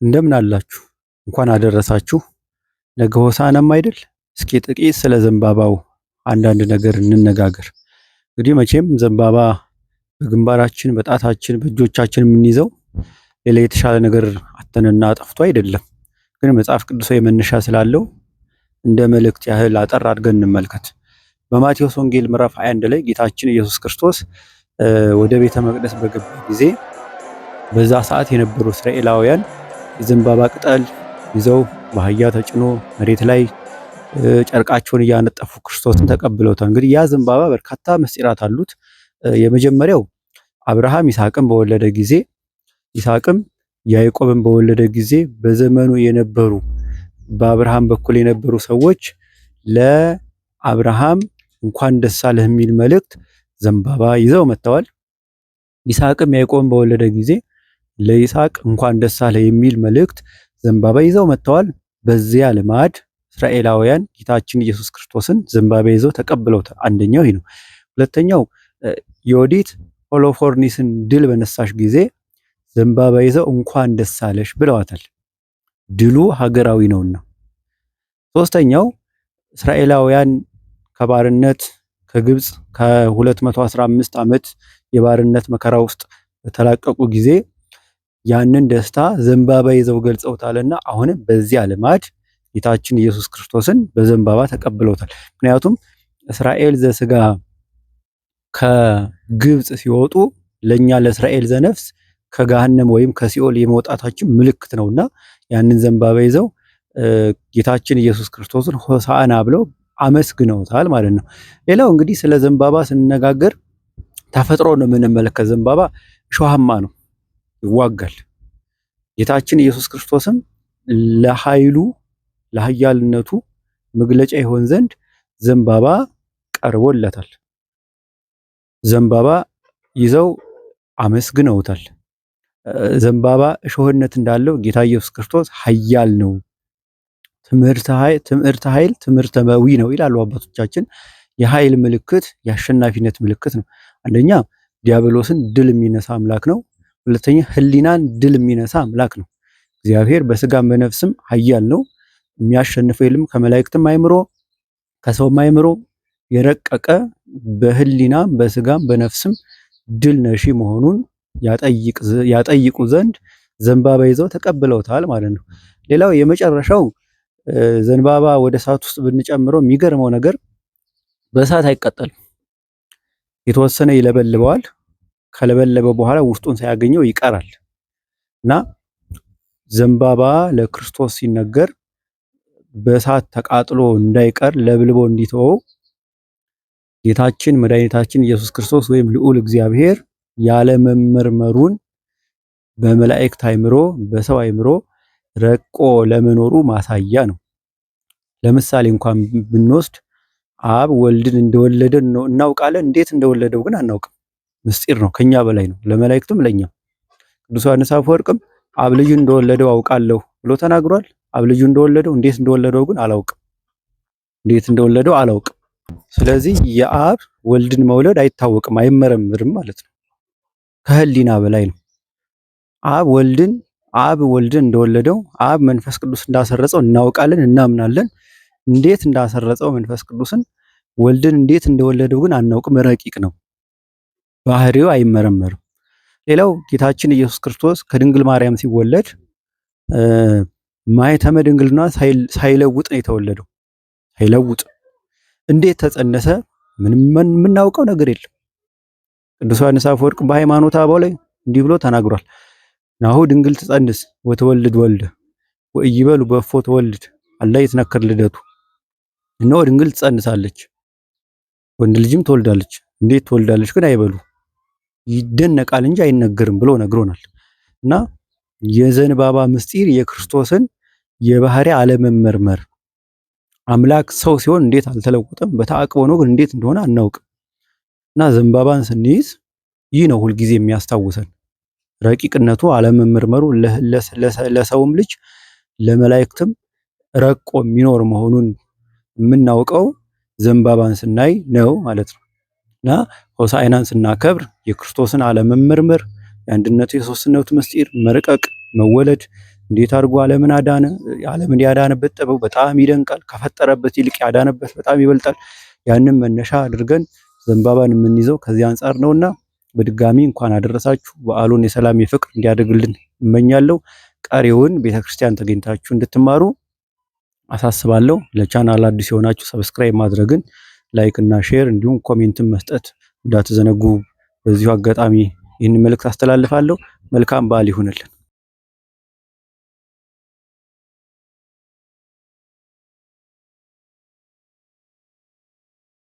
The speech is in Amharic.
እንደምን አላችሁ? እንኳን አደረሳችሁ። ነገ ሆሳዕናም አይደል? እስኪ ጥቂት ስለ ዘንባባው አንዳንድ ነገር እንነጋገር። እንግዲህ መቼም ዘንባባ በግንባራችን፣ በጣታችን፣ በእጆቻችን የምንይዘው ሌላ የተሻለ ነገር አተንና ጠፍቶ አይደለም። ግን መጽሐፍ ቅዱሳዊ መነሻ ስላለው እንደ መልእክት ያህል አጠር አድርገን እንመልከት። በማቴዎስ ወንጌል ምዕራፍ 21 ላይ ጌታችን ኢየሱስ ክርስቶስ ወደ ቤተ መቅደስ በገባ ጊዜ በዛ ሰዓት የነበሩ እስራኤላውያን የዘንባባ ቅጠል ይዘው በአህያ ተጭኖ መሬት ላይ ጨርቃቸውን እያነጠፉ ክርስቶስን ተቀብለውታል። እንግዲህ ያ ዘንባባ በርካታ ምስጢራት አሉት። የመጀመሪያው አብርሃም ይስሐቅን በወለደ ጊዜ፣ ይስሐቅም ያዕቆብን በወለደ ጊዜ በዘመኑ የነበሩ በአብርሃም በኩል የነበሩ ሰዎች ለአብርሃም እንኳን ደስ አለህ የሚል መልእክት ዘንባባ ይዘው መጥተዋል። ይስሐቅም ያዕቆብን በወለደ ጊዜ ለይስሐቅ እንኳን ደስ አለህ የሚል መልእክት ዘንባባ ይዘው መጥተዋል። በዚያ ልማድ እስራኤላውያን ጌታችን ኢየሱስ ክርስቶስን ዘንባባ ይዘው ተቀብለውታል። አንደኛው ይህ ነው። ሁለተኛው ዮዲት ሆሎፎርኒስን ድል በነሳሽ ጊዜ ዘንባባ ይዘው እንኳን ደስ አለሽ ብለዋታል። ድሉ ሀገራዊ ነውና። ሶስተኛው እስራኤላውያን ከባርነት ከግብፅ ከ215 ዓመት የባርነት መከራ ውስጥ በተላቀቁ ጊዜ ያንን ደስታ ዘንባባ ይዘው ገልጸውታልና አሁንም በዚያ ልማድ ጌታችን ኢየሱስ ክርስቶስን በዘንባባ ተቀብለውታል። ምክንያቱም እስራኤል ዘስጋ ከግብፅ ሲወጡ ለኛ ለእስራኤል ዘነፍስ ከገሃነም ወይም ከሲኦል የመውጣታችን ምልክት ነውና ያንን ዘንባባ ይዘው ጌታችን ኢየሱስ ክርስቶስን ሆሳዕና ብለው አመስግነውታል ማለት ነው። ሌላው እንግዲህ ስለ ዘንባባ ስንነጋገር ተፈጥሮ ነው የምንመለከት። ዘንባባ እሾሃማ ነው፣ ይዋጋል። ጌታችን ኢየሱስ ክርስቶስም ለኃይሉ ለኃያልነቱ መግለጫ ይሆን ዘንድ ዘንባባ ቀርቦለታል። ዘንባባ ይዘው አመስግነውታል። ዘንባባ እሾህነት እንዳለው ጌታ ኢየሱስ ክርስቶስ ኃያል ነው፣ ትምህርተ ኃይል ትምህርተ መዊ ነው ይላሉ አባቶቻችን። የኃይል ምልክት የአሸናፊነት ምልክት ነው። አንደኛ ዲያብሎስን ድል የሚነሳ አምላክ ነው። ሁለተኛ ህሊናን ድል የሚነሳ አምላክ ነው። እግዚአብሔር በስጋም በነፍስም ኃያል ነው። የሚያሸንፈው የለም። ከመላእክትም አይምሮ ከሰውም አይምሮ የረቀቀ በህሊናም በስጋም በነፍስም ድል ነሺ መሆኑን ያጠይቁ ዘንድ ዘንባባ ይዘው ተቀብለውታል ማለት ነው። ሌላው የመጨረሻው ዘንባባ ወደ እሳት ውስጥ ብንጨምረው የሚገርመው ነገር በእሳት አይቀጠልም። የተወሰነ ይለበልበዋል። ከለበለበ በኋላ ውስጡን ሳያገኘው ይቀራል እና ዘንባባ ለክርስቶስ ሲነገር በእሳት ተቃጥሎ እንዳይቀር ለብልቦ እንዲተወው ጌታችን መድኃኒታችን ኢየሱስ ክርስቶስ ወይም ልዑል እግዚአብሔር ያለ መመርመሩን በመላእክት አይምሮ በሰው አይምሮ ረቆ ለመኖሩ ማሳያ ነው። ለምሳሌ እንኳን ብንወስድ አብ ወልድን እንደወለደ እናውቃለን። እንዴት እንደወለደው ግን አናውቅም። ምስጢር ነው፣ ከኛ በላይ ነው፣ ለመላእክትም ለኛም። ቅዱስ ዮሐንስ አፈወርቅም አብ ልጁን እንደወለደው አውቃለሁ ብሎ ተናግሯል። አብ ልጁን እንደወለደው እንዴት እንደወለደው ግን አላውቅም፣ እንዴት እንደወለደው አላውቅም። ስለዚህ የአብ ወልድን መውለድ አይታወቅም፣ አይመረምርም ማለት ነው። ከህሊና በላይ ነው። አብ ወልድን እንደወለደው አብ መንፈስ ቅዱስ እንዳሰረጸው እናውቃለን፣ እናምናለን። እንዴት እንዳሰረጸው መንፈስ ቅዱስን ወልድን እንዴት እንደወለደው ግን አናውቅም። ረቂቅ ነው፣ ባህሪው አይመረመርም። ሌላው ጌታችን ኢየሱስ ክርስቶስ ከድንግል ማርያም ሲወለድ ማኅተመ ድንግልና ሳይለውጥ ነው የተወለደው። ሳይለውጥ እንዴት ተጸነሰ? ምንም የምናውቀው ነገር የለም። ቅዱስ ዮሐንስ አፈወርቅ በሃይማኖተ አበው ላይ እንዲህ ብሎ ተናግሯል። ናሁ ድንግል ትጸንስ ወትወልድ ወልደ ወኢይበሉ በእፎ ትወልድ አላ ይትነከር ልደቱ። እነሆ ድንግል ትጸንሳለች ወንድ ልጅም ትወልዳለች፣ እንዴት ትወልዳለች ግን አይበሉ፣ ይደነቃል እንጂ አይነገርም ብሎ ነግሮናል። እና የዘንባባ ምስጢር የክርስቶስን የባህሪ አለመመርመር፣ አምላክ ሰው ሲሆን እንዴት አልተለወጠም፣ በተአቅቦ ነው ግን እንዴት እንደሆነ አናውቅም። እና ዘንባባን ስንይዝ ይህ ነው ሁልጊዜ የሚያስታውሰን ረቂቅነቱ፣ አለመመርመሩ፣ ለሰውም ልጅ ለመላእክትም ረቆ የሚኖር መሆኑን የምናውቀው ዘንባባን ስናይ ነው ማለት ነው። እና ሆሳዕናን ስናከብር የክርስቶስን አለመመርመር፣ የአንድነቱ የሶስትነቱ ምስጢር መርቀቅ፣ መወለድ፣ እንዴት አድርጎ ዓለምን አዳነ። ዓለምን ያዳነበት ጥበቡ በጣም ይደንቃል። ከፈጠረበት ይልቅ ያዳነበት በጣም ይበልጣል። ያንን መነሻ አድርገን ዘንባባን የምንይዘው ከዚህ አንጻር ነውና በድጋሚ እንኳን አደረሳችሁ። በዓሉን የሰላም የፍቅር እንዲያደርግልን እመኛለሁ። ቀሪውን ቤተክርስቲያን ተገኝታችሁ እንድትማሩ አሳስባለሁ። ለቻናል አዲስ የሆናችሁ ሰብስክራይብ ማድረግን፣ ላይክ እና ሼር እንዲሁም ኮሜንትን መስጠት እንዳትዘነጉ። በዚሁ አጋጣሚ ይህን መልእክት አስተላልፋለሁ። መልካም በዓል ይሁንልን።